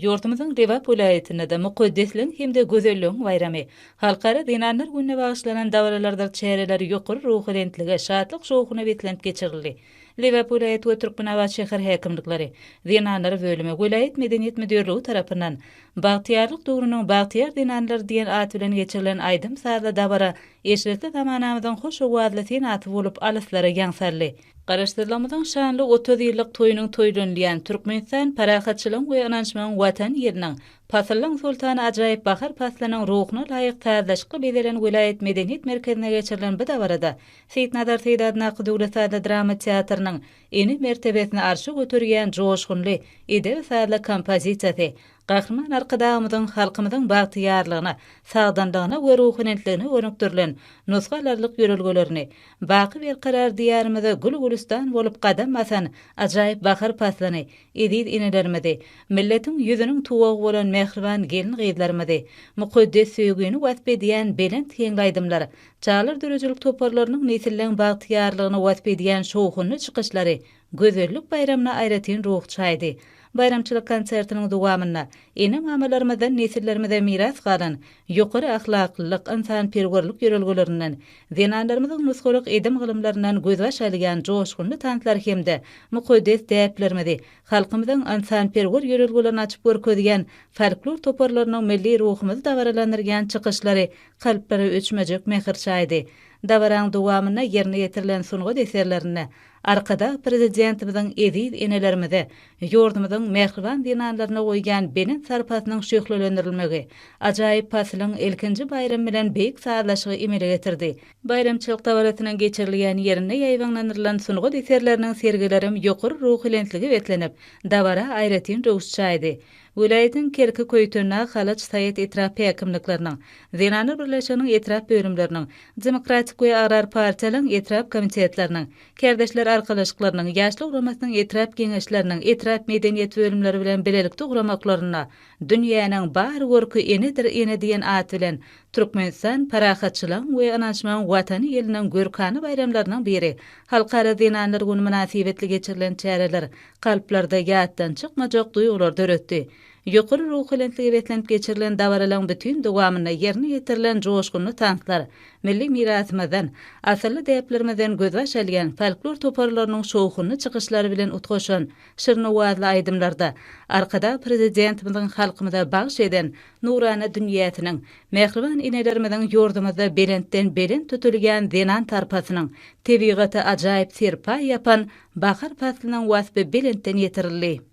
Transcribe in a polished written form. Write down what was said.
Yurtumyzyň Rewap vilayetinde de mukaddesliň hemde gözelligiň bayramy, halkara dinanlar gününe bagşlanan dawralarda çäreleri ýokary ruhy rentlige, şatlyk şowkuny betlenip geçirildi. Rewap vilayeti we Turkmenistan şäher häkimlikleri, dinanlar bölümi vilayet medeniýet müdürligi tarapyndan bagtyarlyk dogrunyň bagtyar dinanlar diýen at bilen geçirilen aýdym sarda dawra eşretli zamanamyzyň hoş owazly aty bolup alyslara ýaňsarly. Garaşdyrylmadan şanly 30 ýyllyk toýunyň toýlanýan Turkmenistan parahatçylygyň we ynançmagyň watan ýeriniň pasylyň sultany ajaýyp bahar paslanyň ruhyna laýyk täzeleşikli bedelen vilayet medeniýet merkezine geçirilen bu dawarada Seýdnazar Seýdadyn Döwlet drama teatrynyň eni mertebesine arşy götürýän joşgunly ede sadly kompozisiýasy Gahrman arkadağımızın, halkımızın bagtyarlygyna, sagdanlygyna we ruhunentligine önüktirilen nusgalarlyk ýörelgelerini, baky bir karar diýarymyza gül-gülistan bolup gadam basan ajaýyp bahar paslany, edid inelerimizi, milletiň ýüzüniň tuwagy bolan mehriban gelin gyzlarymyzy, mukaddes söýgüni wasp edýän belent heňlaýdymlar, çalar dörejilik toparlarynyň nesilleň bagtyarlygyna wasp edýän şowhunly çykyşlary, gözellik bayramyna aýratyn ruh çaýdy. Bayramçylyk konsertiniň dowamyna ene mamalarymyzdan nesillerimize miras galan ýokary ahlaklyk, insanperwerlik ýörelgelerinden, zenanlarymyzyň nusgalyk edim gylymlaryndan gözbaş alýan joşgunly tantlar hemde mukaddes däplerimizi, halkymyzyň insanperwer ýörelgelerini açyp görkezýän folklor toparlarynyň milli ruhumyzy dawralandyrýan çykyşlary kalplere öçmejek mehir çaýdy. Dawraň dowamyna ýerine ýetirilen sungat eserlerine arkada prezidentimizin edil enelerimize, ýurdumyzyň mehriban dinanlaryna goýgan benen sarpatynyň şöhretlendirilmegi, ajaýyp pasylyň elkinji bayram bilen beýik saatlaşygy emele getirdi. Bayramçylyk dawratynyň geçirilýän ýerine ýaýwanlandyrylan sungat eserleriniň sergilerim ýokary ruhy lentligi betlenip, dawra aýratyn rowş çaýdy. Vilayetiň Kerki köýtüne Halaç Saýet etrap häkimlikleriniň, Zenanlar birleşiginiň etrap bölümleriniň, Demokratik we Arar partiýalyň etrap komitetleriniň, Kerdeşler arkalaşyklarynyň, ýaşlyk ugramynyň etrap geňeşleriniň, etrap medeniýet bölümleri bilen bilelikde ugramyklaryna, dünýäniň bar görki enedir ene diýen at bilen Turkmenistan parahatçylyk we ynançmagyň watany ýylnyň görkany bayramlarynyň biri, halkara Zenanlar güni münasibetli geçirilen çäreler kalplarda ýatdan çykmajak duýgular döretdi. Ýokary ruhy lentligi betlenip geçirilen dawralarning bütün dowamyna ýerine ýetirilen joşgunly tantlar, milli mirasymyzdan, asyrly däplerimizden gözbaş alýan folklor toparlarynyň şowhuny çykyşlary bilen utgaşan şirni wazly aýdymlarda arkada prezidentimizin halkymyza bagş eden nurana dünýäsiniň, mehriban inelerimiziň ýurdumyzda belentden belent tutilýän zenan tarpasynyň tebigaty ajaýyp serpa ýapan bahar faslynyň wasby belentden ýetirildi.